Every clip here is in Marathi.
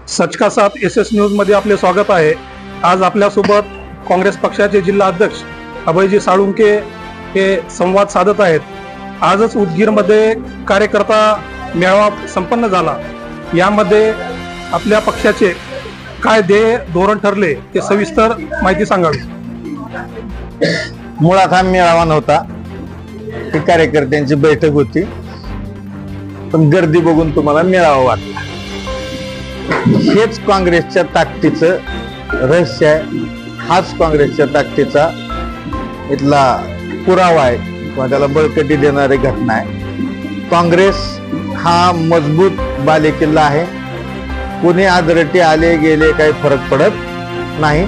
सच का साथ SS न्यूज मध्ये आपले स्वागत आहे। आज आपल्यासोबत काँग्रेस पक्षाचे जिल्हा अध्यक्ष अभयजी साळुंके हे संवाद साधत आहेत। आजच उदगीर मध्ये कार्यकर्ता मेळावा संपन्न झाला। यामध्ये आपल्या पक्षाचे काय ध्येय धोरण ठरले ते सविस्तर माहिती सांगावी। मुळात हा मेळावा नव्हता, ही कार्यकर्त्यांची बैठक होती, पण गर्दी बघून तुम्हाला मेळावा वाटला। हेच काँग्रेसच्या ताकदीचं रहस्य आहे, हाच काँग्रेसच्या ताकदीचा इथला पुरावा आहे किंवा त्याला बळकटी देणारी घटना आहे। काँग्रेस हा मजबूत बालेकिल्ला आहे, कोणी आदरटी आले गेले काही फरक पडत नाही।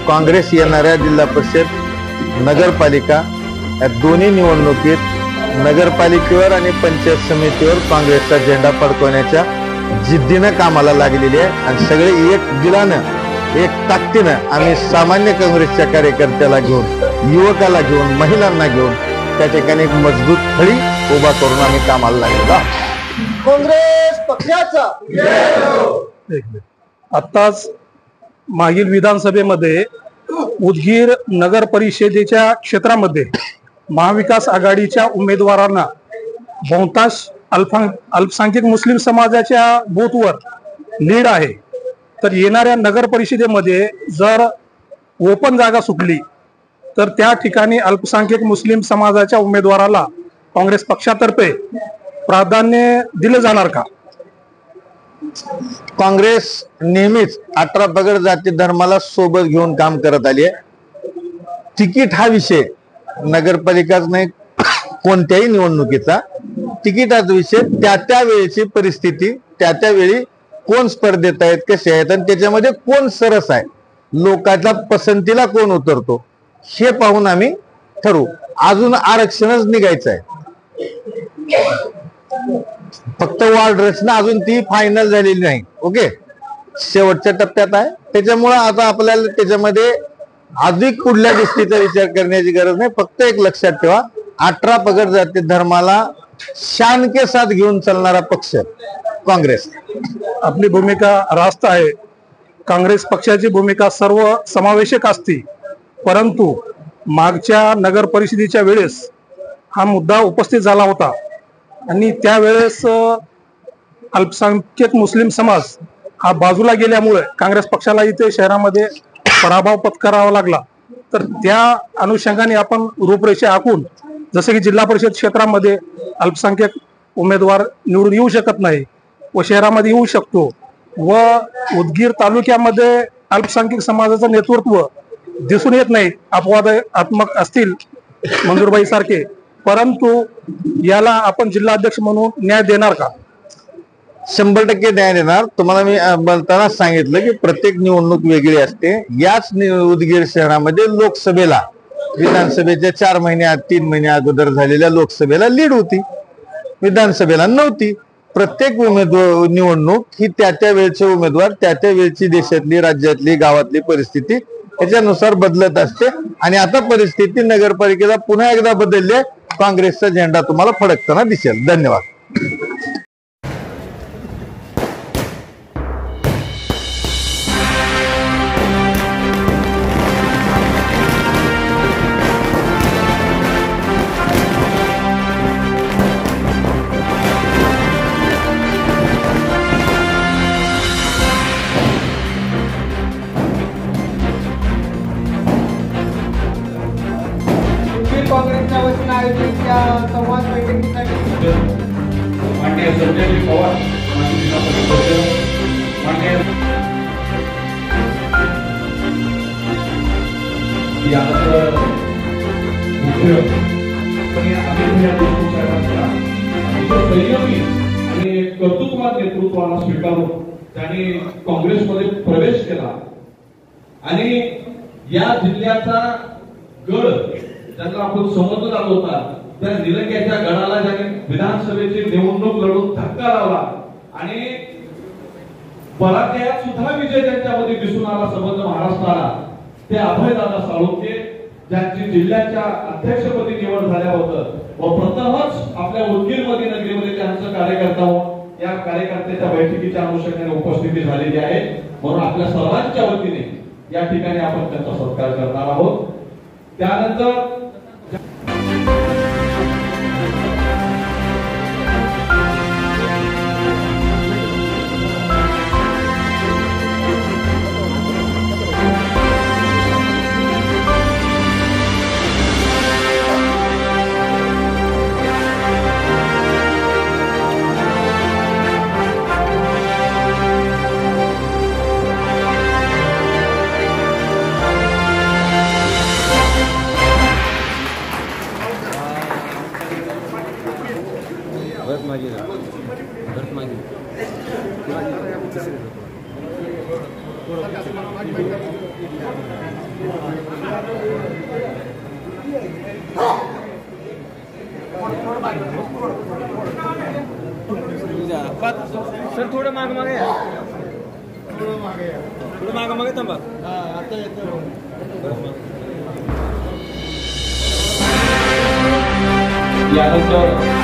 काँग्रेस येणाऱ्या जिल्हा परिषद नगरपालिका या दोन्ही निवडणुकीत नगरपालिकेवर आणि पंचायत समितीवर काँग्रेसचा झेंडा फडकवण्याच्या जिद्दीनं कामाला लागलेली आहे आणि सगळे एक दिलानं एक ताकदीनं आम्ही सामान्य काँग्रेसच्या कार्यकर्त्याला घेऊन, युवकाला घेऊन, महिलांना घेऊन त्या ठिकाणी एक मजबूत फळी उभा करून आम्ही कामाला लागलेलो आहोत। काँग्रेस पक्षाचा आताच मागील विधानसभेमध्ये उदगीर नगर परिषदेच्या क्षेत्रामध्ये महाविकास आघाडीच्या उमेदवारांना बहुतांश अल्पसंख्याक मुस्लिम समाजाच्या बूथवर लीड आहे। तर येणाऱ्या नगर परिषदेमध्ये जर ओपन जागा सुटली तर त्या ठिकाणी अल्पसंख्याक मुस्लिम समाजाच्या उमेदवाराला काँग्रेस पक्षातर्फे प्राधान्य दिले जाणार का? काँग्रेस नेहमीच 18 पगड जाती धर्माला सोबत घेऊन काम करत आली आहे। तिकीट हा विषय नगरपालिकाच नाही, कोणत्याही निवडणुकीचा तिकिटाचा विषय त्या वेळेची परिस्थिती, त्या वेळी कोण स्पर्धेत आहेत, कसे आहेत आणि त्याच्यामध्ये कोण सरस आहे, लोकांच्या पसंतीला कोण उतरतो हे पाहून आम्ही ठरवू। अजून आरक्षणच निघायचं आहे, फक्त वार्ड रचना अजून ती फायनल झालेली नाही। ओके, शेवटच्या टप्प्यात आहे, त्याच्यामुळे आता आपल्याला त्याच्यामध्ये अधिक कुठल्या गोष्टीचा विचार करण्याची गरज नाही। फक्त एक लक्षात ठेवा, 18 पगड जाती धर्माला शान के साथ घेऊन चालणारा पक्ष काँग्रेस। आपली भूमिका रास्त आहे, काँग्रेस पक्षाची भूमिका सर्व समावेशक असते, परंतु मागच्या नगर परिषदेच्या वेळेस हा मुद्दा उपस्थित झाला होता आणि त्यावेळेस अल्पसंख्याक मुस्लिम समाज हा बाजूला गेल्यामुळे काँग्रेस पक्षाला इथे शहरामध्ये पराभव पत्करावा लागला। तर त्या अनुषंगाने आपण रूपरेषा आखून, जसे की जिल्हा परिषद क्षेत्रामध्ये अल्पसंख्याक उमेदवार निवडून येऊ शकत नाही व शहरामध्ये येऊ शकतो, व उदगीर तालुक्यामध्ये अल्पसंख्याक समाजाचं नेतृत्व दिसून येत नाही, अपवादात्मक असतील मंजूरबाई सारखे, परंतु याला आपण जिल्हा अध्यक्ष म्हणून न्याय देणार का? 100% न्याय देणार। तुम्हाला मी बोलताना सांगितलं की प्रत्येक निवडणूक वेगळी असते। याच उदगीर शहरामध्ये लोकसभेला विधानसभेच्या 4 महिने 3 महिने अगोदर झालेल्या लोकसभेला लीड होती, विधानसभेला नव्हती। प्रत्येक निवडणूक ही त्या वेळचे उमेदवार, त्या वेळची देशातली, राज्यातली, गावातली परिस्थिती याच्यानुसार बदलत असते आणि आता परिस्थिती नगरपालिकेला पुन्हा एकदा बदलली, काँग्रेसचा झेंडा तुम्हाला फडकताना दिसेल। धन्यवाद। काँग्रेसच्या वतीने आयोजित या संवाद बैठकीसाठी माननीय संजय पवार, माननीय संयमी आणि कर्तृत्ववान नेतृत्वाला स्वीकारून त्यांनी काँग्रेसमध्ये प्रवेश केला आणि या जिल्ह्याचा गड ज्यांना आपण समजला होता, त्या निलंग्याच्या गडाला ज्यांनी विधानसभेची निवडणूक लढून धक्का लावला आणि पराजयात सुद्धा विजय ज्यांच्यामध्ये दिसून आला संबंध महाराष्ट्राला, ते अभयदादा साळुंके, ज्यांची जिल्ह्याच्या अध्यक्षपदी निवड झाल्या होतं व प्रथमच आपल्या उदगीर नगरीमध्ये त्यांचं कार्यकर्ता या कार्यकर्त्याच्या बैठकीच्या अनुषंगाने उपस्थिती झालेली आहे, म्हणून आपल्या सर्वांच्या वतीने या ठिकाणी आपण त्यांचा सत्कार करणार आहोत. त्यानंतर सर थोडं मागे मागे या, थोडं मागे मागे थांबा. आता येतो. यानंतर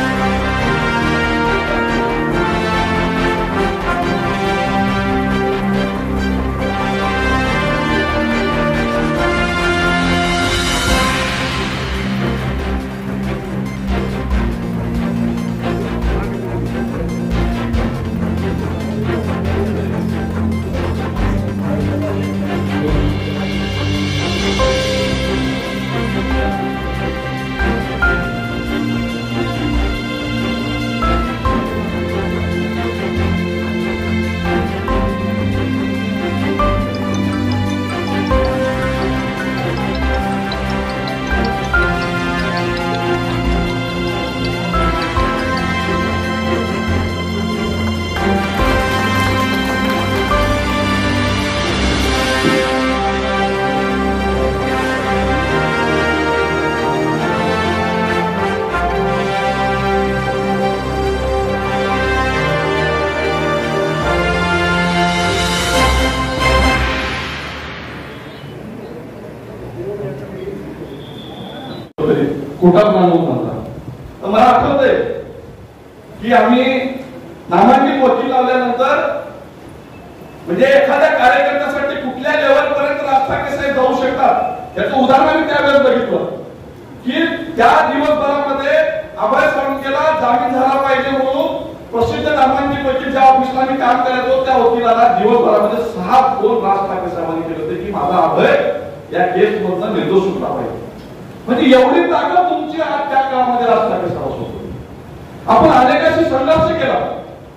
कुठात नामवून म्हणतात. मला आठवतंय की आम्ही नामांकित वकील लावल्यानंतर म्हणजे एखाद्या कार्यकर्त्यासाठी कुठल्या लेवल पर्यंत राज ठाकरे साहेब जाऊ शकतात याचं उदाहरण आम्ही त्यावेळेस बघितलं की त्या दिवसभरामध्ये अभय साळुंखेला जामीन झाला पाहिजे म्हणून प्रसिद्ध नामांकित वकील ज्या ऑफिसला मी काम करायचो त्या वकिलाला दिवसभरामध्ये 6 फोन राज ठाकरे साहेबांनी केले होते की माझा अभय या केस मधून निर्दोष सुटला पाहिजे. म्हणजे एवढी ताकद तुमची आज त्या काळामध्ये राज ठाकरे साहेब. आपण अनेकाशी संघर्ष केला,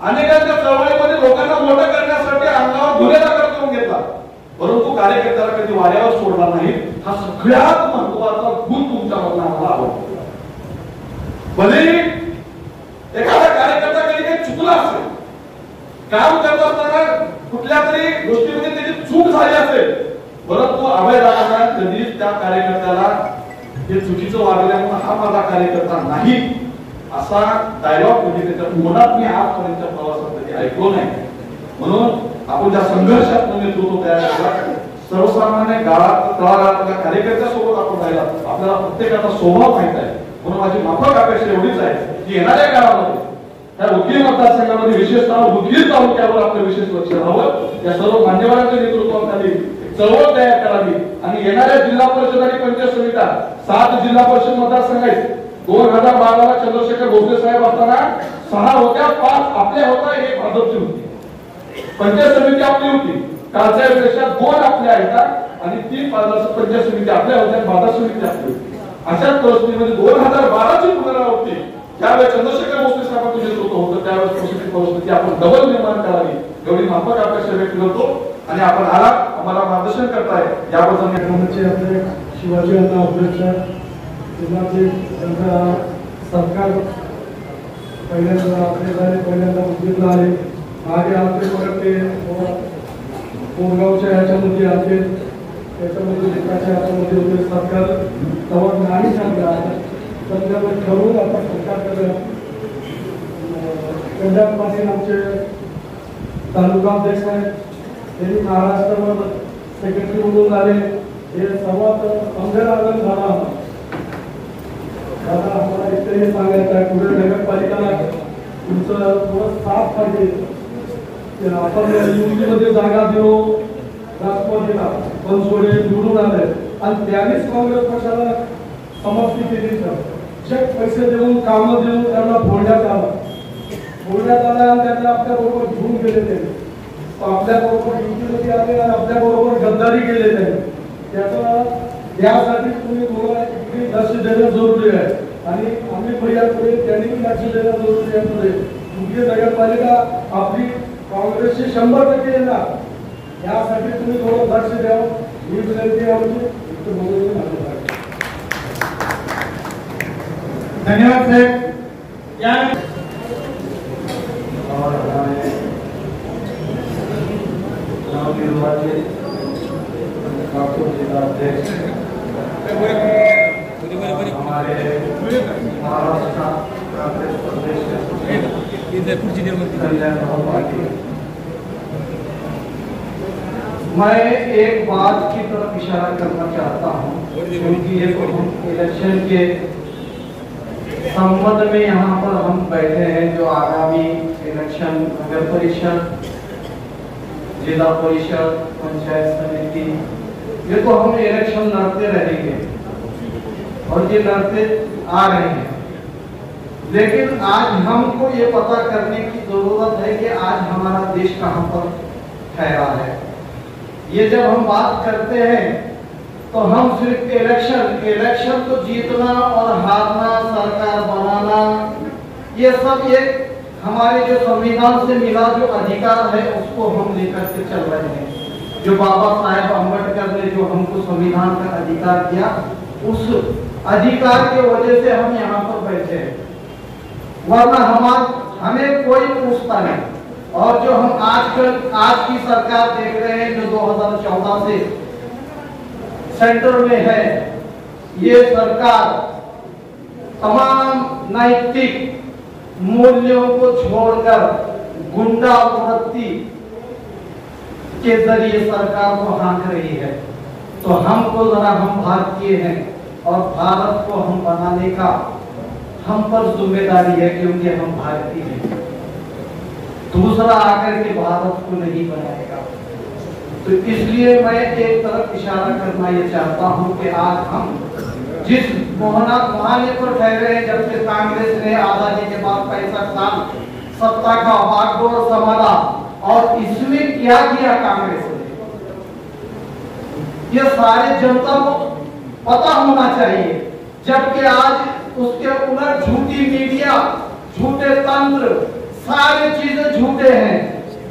अनेकांच्या चळवळीमध्ये लोकांना मोठं करण्यासाठी अंगावर गुन्हेगार करून घेतला, परंतु कार्यकर्त्याला कधी वाऱ्यावर सोडला नाही. हा सगळ्यात महत्वाचा गुण तुमच्यामधला आम्हाला आवडतो. भले एखादा कार्यकर्ता कधी काही चुकला असेल, काम करत असताना कुठल्या तरी गोष्टीमध्ये त्याची चूक झाली असेल, परंतु अभय दादांना कधीच त्या कार्यकर्त्याला हे चुकीचं वागल्यामुळे हा माझा कार्यकर्ता नाही असा डायलॉग म्हणजे त्याच्या मनात मी आजपर्यंतच्या प्रवासात कधी ऐकलो नाही. म्हणून आपण ज्या संघर्षात नेतृत्व तयार केला, सर्वसामान्य गाळात तळागाळातल्या कार्यकर्त्यासोबत आपण राहिला, आपल्याला प्रत्येकाचा स्वभाव माहित आहे. म्हणून माझी माफक अपेक्षा एवढीच आहे की येणाऱ्या काळामध्ये त्या वकील मतदारसंघामध्ये विशेषतः वकील तालुक्यावर आपलं विशेष लक्ष राहावं. या सर्व मान्यवरांच्या नेतृत्वाखाली चळवळ तयार करावी आणि येणाऱ्या जिल्हा परिषद आणि पंचायत समित्या 7 जिल्हा परिषद मतदारसंघ आहेत. 2012 ला चंद्रशेखर भोसले साहेब असताना 6 होत्या, 5 आपल्या होत्या, 1 भाजपची होती. पंचायत समिती आपली होती, कालच्या पेक्षा 2 आपल्या आहेत आणि 3 पंचायत समिती आपल्या होत्या, बाजार समिती आपली होती. अशाच परिस्थितीमध्ये 2012 ची पुनरावृत्ती त्यावेळेस चंद्रशेखर भोसले साहेबांचं नेतृत्व होतं, त्यावेळेस परिस्थिती आपण डबल निर्माण करावी एवढी माफक अपेक्षा व्यक्त करतो. आणि आपण आला आम्हाला मार्गदर्शन करताय याबद्दल आपले शिवाजी अण्णा अध्यक्ष जिल्ह्याचे सरकार पहिल्यांदा मुद्दीला आले, मागे आमचे परत ते कोरगावच्या ह्याच्यामध्ये आले, त्याच्यामध्ये एकाच्या ह्याच्यामध्ये होते. सरकार तेव्हा नाही सांगला संदर्भात ठरवून आपण सरकार केलं. पंजाबपासून आमचे तालुका अध्यक्ष आहेत, त्यांनी महाराष्ट्रावर सेक्रेटरी म्हणून आले. हे संवाद अंगरागन झाला. आता आम्हाला इथे सांगायचं आहे पुढे नगरपालिका तुमचं थोडं साथ पाहिजे. आपण युतीमध्ये जागा दिलो, राष्ट्रवादीला बनसोडे निवडून आले आणि त्यानेच काँग्रेस पक्षाला समाप्ती केली. चेक पैसे देऊन कामं देऊन त्यांना फोडण्यात आलं आणि त्यांना आपल्या बरोबर घेऊन गेले. ते आपल्या बरोबर युतीमध्ये आले आणि आपल्या बरोबर गद्दारी केले. त्यासाठी तुम्ही थोडं लक्ष देणं जरुरी आहे आणि आम्ही पर्याय त्यांनी लक्ष देणं जरुरी आहे. तुमची नगरपालिका आपली काँग्रेसची 100% येणार, यासाठी तुम्ही थोडं लक्ष द्यावं ही विनंती आमची. धन्यवाद साहेब. या मैं एक बात की तरफ इशारा करना चाहता हूँ, क्योंकि ये इलेक्शन के संबंध में यहाँ पर हम बैठे हैं. जो आगामी इलेक्शन नगर परिषद, जिला परिषद, पंचायत समिति, ये तो हम इलेक्शन लड़ते रहेंगे और ये लड़ते आ रहे हैं. लेकिन आज हमको ये पता करने की जरूरत है कि आज हमारा देश कहाँ पर ठहरा है. ये जब हम बात करते हैं तो हम सिर्फ इलेक्शन को जीतना और हारना, सरकार बनाना, ये सब एक हमारे जो संविधान से मिला जो अधिकार है उसको हम लेकर के चल रहे हैं. जो बाबा साहेब अम्बेडकर ने जो हमको संविधान का अधिकार दिया, उस अधिकार के वजह से हम यहाँ पर बैठे हैं. वरना हमें कोई पूछता नहीं. और जो हम आज की सरकार देख रहे हैं जो 2014 से सेंटर में है, ये सरकार तमाम नैतिक मूल्यों को छोड़कर गुंडा प्रवृत्ति के जरिए सरकार को हाँक रही है. तो हमको जरा, हम भारतीय हैं और भारत को हम बनाने का हम पर जिम्मेदारी है, क्योंकि हम भारतीय हैं. दूसरा आकर के भारत को नहीं बनाएगा. तो इसलिए मैं एक तरफ इशारा करना ये चाहता हूं कि आज हम जिस मुहाने पर ठहरे हैं, जब से कांग्रेस ने आजादी के बाद 65 साल सत्ता का बागडोर संभाला, और इसमें क्या किया कांग्रेस ने, ये सारे जनता को पता होना चाहिए. जबकि आज उसके उलट झूठी मीडिया, झूठे तंत्र, सारी चीजें झूठे हैं.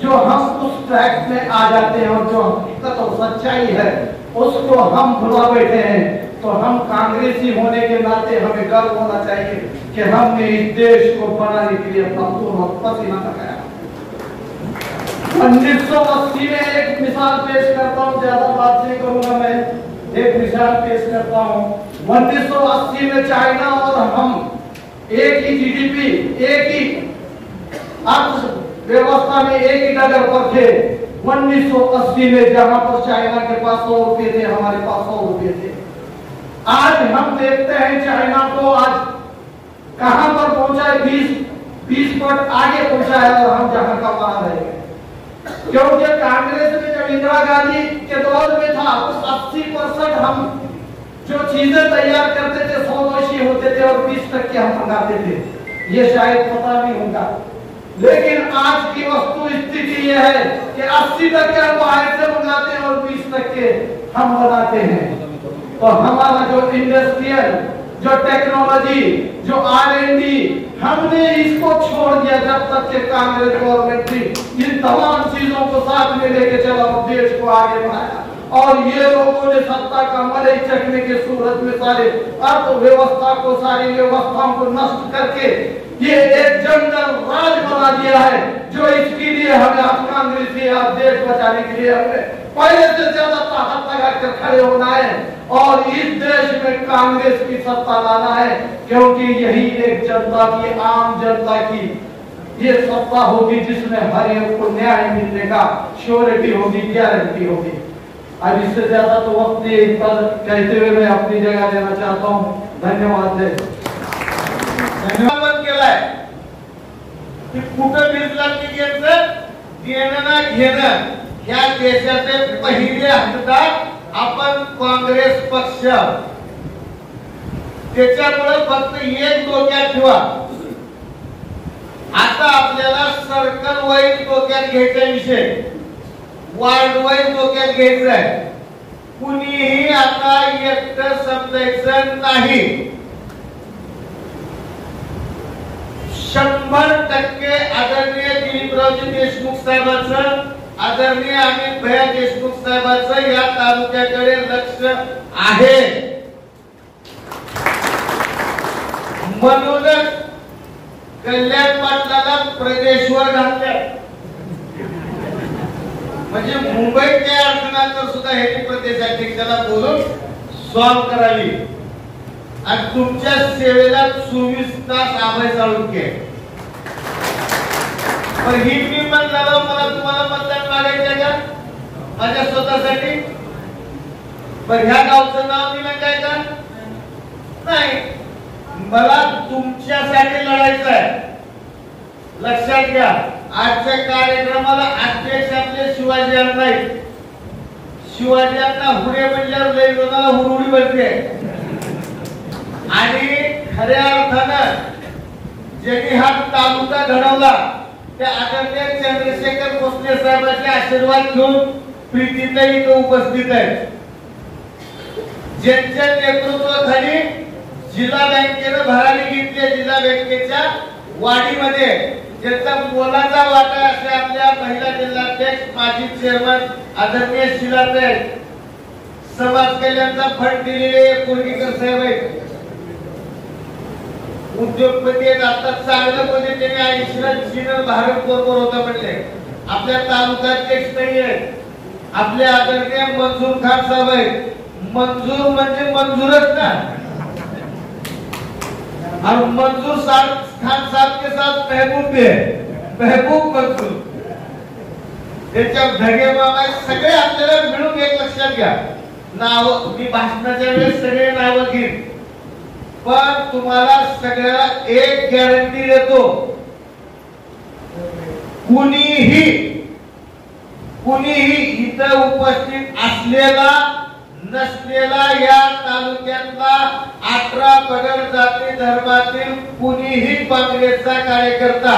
जो हम उस ट्रैक में आ जाते हैं और जो हकीकत और सच्चाई है उसको हम भुला बैठे हैं. तो हम कांग्रेसी होने के नाते हमें गर्व होना चाहिए कि हमने इस देश को बनाने के लिए अपना पूरा पसीना लगाया. 1980 में एक मिसाल पेश करता हूँ, ज्यादा बात नहीं करूंगा मैं, एक मिसाल पेश करता हूँ. 1980 में चाइना और हम एक ही जीडीपी, एक ही अर्थव्यवस्था में एक ही डगर पर थे. 1980 में जहां पर चाइना के पास 100 रुपए थे, हमारे पास 100 रुपए थे. आज हम देखते हैं चाइना को आज कहां पर पहुंचा है, 20 फुट आगे पहुंचा है और हम जहां का वहां रह गए. क्योंकि कांग्रेस में जब इंदिरा गांधी के दौर में था उस 80% हम जो चीजें तैयार करते थे 100 होते थे और 20% हम मंगाते थे. ये शायद पता नहीं होगा, लेकिन आज की वस्तु स्थिति यह है कि 80% हम बाहर से मंगाते हैं और 20% हम बनाते हैं. तो हमारा जो इंडस्ट्रियल, जो टेक्नोलॉजी, जो R&D, हमने इसको छोड़ दिया. जब तक के कांग्रेस गवर्नमेंट थी, इन तमाम चीजों को साथ में लेके चला और देश को आगे बढ़ाया. और ये लोगों ने सत्ता का मलई चखने के सूरत में सारे अर्थव्यवस्था को, सारी व्यवस्थाओं को नष्ट करके ये एक जंगल राज बना दिया है. जो इसके लिए हमें आप कांग्रेसी, आप देश बचाने के लिए हमें पहले से ज्यादा ताकत लगाकर खड़े होना है और इस देश में कांग्रेस की सत्ता लाना है. क्योंकि यही एक जनता की, आम जनता की ये सत्ता होगी जिसमें हर एक को न्याय मिलने का श्योरिटी होगी, गारंटी होगी. अब इससे ज्यादा तो वक्त नहीं, पर कहते हुए मैं अपनी जगह लेना चाहता हूँ. धन्यवाद. धन्यवाद केलाय की कुठं भिजलं की घ्यायचं, देणं ना घेणं, या देशाचे पहिले हकदार आपण काँग्रेस पक्ष. त्याच्यामुळे फक्त एक डोक्यात ठेवा, आता आपल्याला सर्कल वाईज डोक्यात घ्यायचा विषय, वार्ड वाईज डोक्यात घ्यायचा आहे. कुणीही आता एकटं समजायचं नाही. 100% आदरणीय दिलीपरावजी देशमुख साहेबांचं, आदरणीय अमित भैया देशमुख साहेबांचं या तालुक्याकडे लक्ष आहे. म्हणूनच कल्याण पाटलाला प्रदेशवर घातलं, म्हणजे मुंबईच्या अडचणांवर सुद्धा हे प्रदेश अध्यक्षाला बोलून सॉल्व करावी. आणि तुमच्या सेवेला 24 तास आभाय चालुक्य. पण ही मी म्हणलं मला तुम्हाला मतदान मागायचं का माझ्या स्वतःसाठी? पण ह्या गावचं नाव दिलं काय का नाही, मला तुमच्यासाठी लढायचं आहे. लक्षात घ्या, आजच्या कार्यक्रमाला अध्यक्ष आपले शिवाजी अण्णा, शिवाजी अण्णा हुडे म्हणल्यावर लई जणाला हुरहुडी बसते. आणि खऱ्या अर्थानं ज्यांनी हा तालुका घडवला त्या आदरणीय चंद्रशेखर भोसले साहेबांचे आशीर्वाद घेऊन प्रीतीताई इथं उपस्थित आहेत. ज्यांच्या नेतृत्वाखाली जिल्हा बँकेनं भरारी घेतली, जिल्हा बँकेच्या वाढीमध्ये ज्यांचा मोलाचा वाटा असे आपल्या महिला जिल्हाध्यक्ष माजी चेअरमन आदरणीय शिलाताई, समाज कल्याणचा फंड दिलेले कोरगीकर साहेब आहेत, उद्योगपती आहेत. आता चांगलं पद्धतीने आयुष्यात भारत बरोबर होता म्हणले. आपल्या तालुक्याध्यक्ष नाही आहेत, आपले आदरणीय मंजूर खान साहेब आहेत. मंजूर म्हणजे मंजूरच ना, और मंजूर खान साहब के साथ महबूब भी है, महबूब मंजूर. त्याच्या धगे मामा सगळे आपल्याला मिळून एक लक्षात घ्या. नाव मी भाषणाच्या वेळेस सगळे नाव घेईन, पण तुम्हाला सगळ्याला एक गॅरंटी देतो, कुणीही इथं उपस्थित असलेला नसलेला या तालुक्यातला 18 पगड जाती धर्मातील कुणीही काँग्रेसचा कार्यकर्ता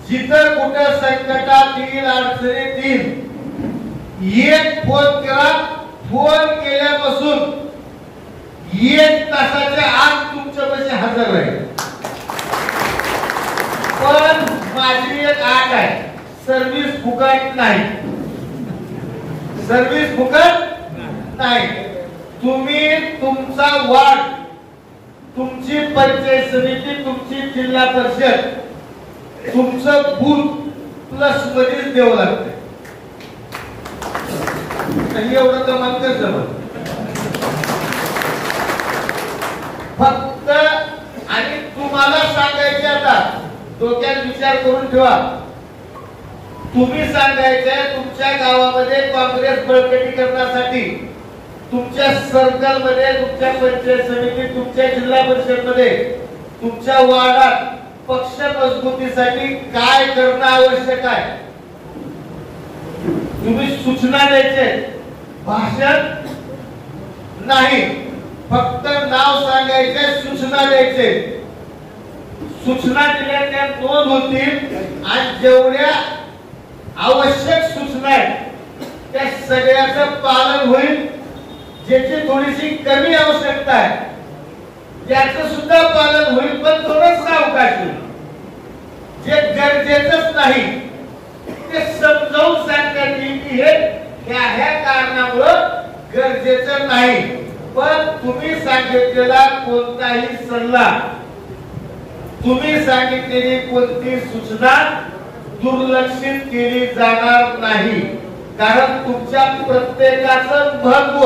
जिथं कुठं संकटात येईल, अडचणीत येईल, एक फोन करा. फोन केल्यापासून 1 तासाच्या आत तुमच्यापाशी हजर राहील. पण माझी एक आट आहे, सर्व्हिस फुकट नाही, सर्व्हिस फुकट नाही. तुम्ही तुमचा वार्ड, तुमची पंचायत समिती, तुमची जिल्हा परिषद, तुमचं बूथ प्लस मध्येच द्यावं लागतं. एवढं तर म्हणतच फक्त. आणि तुम्हाला सांगायचे, आता डोक्यात विचार करून ठेवा, तुम्ही सांगायचंय तुमच्या गावामध्ये काँग्रेस बळकटीकरणासाठी, तुमच्या सर्कल मध्ये, तुमच्या पंचायत समिती, तुमच्या जिल्हा परिषद मध्ये, तुमच्या वार्डात पक्ष मजबूतीसाठी काय करणं आवश्यक आहे, तुम्ही सूचना द्यायचे, भाषण नाही, फक्त नाव सांगायचे, सूचना द्यायचे. सूचना दिल्या त्या नोंद होतील आणि जेवढ्या आवश्यक सूचना आहेत त्या सगळ्याचं पालन होईल. ज्याची थोडीशी कमी आवश्यकता आहे त्याचं सुद्धा पालन होईल, पण थोडंसं अवकाश होईल. जे गरजेचंच नाही ते समजावून सांगण्यात येईल की हे ह्या कारणामुळं गरजेचं नाही. पण तुम्ही सांगितलेला कोणताही सल्ला, तुम्ही सांगितलेली कोणती सूचना दुर्लक्षित केली जाणार नाही. कारण तुमच्या प्रत्येकाचं महत्व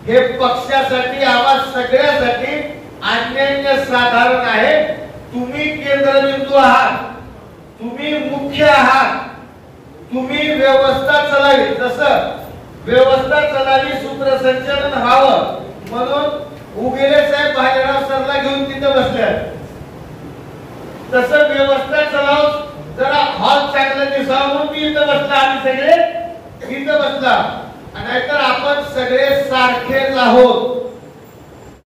हे पक्षासाठी, आम्हा सगळ्यासाठी अनन्य साधारण आहे. तुम्ही केंद्रबिंदू आहात, तुम्ही मुख्य आहात, तुम्ही व्यवस्था चलावी. जसं व्यवस्था चलावी, सूत्रसंचालन व्हावं म्हणून उगेले साहेब भालेराव सरला घेऊन तिथे बसले. तसं व्यवस्था चलाव, जरा हॉल चांगला दिसावा म्हणून मी इथं बसला, आम्ही सगळे इथं बसला, नाहीतर आपण सगळे सारखेच आहोत.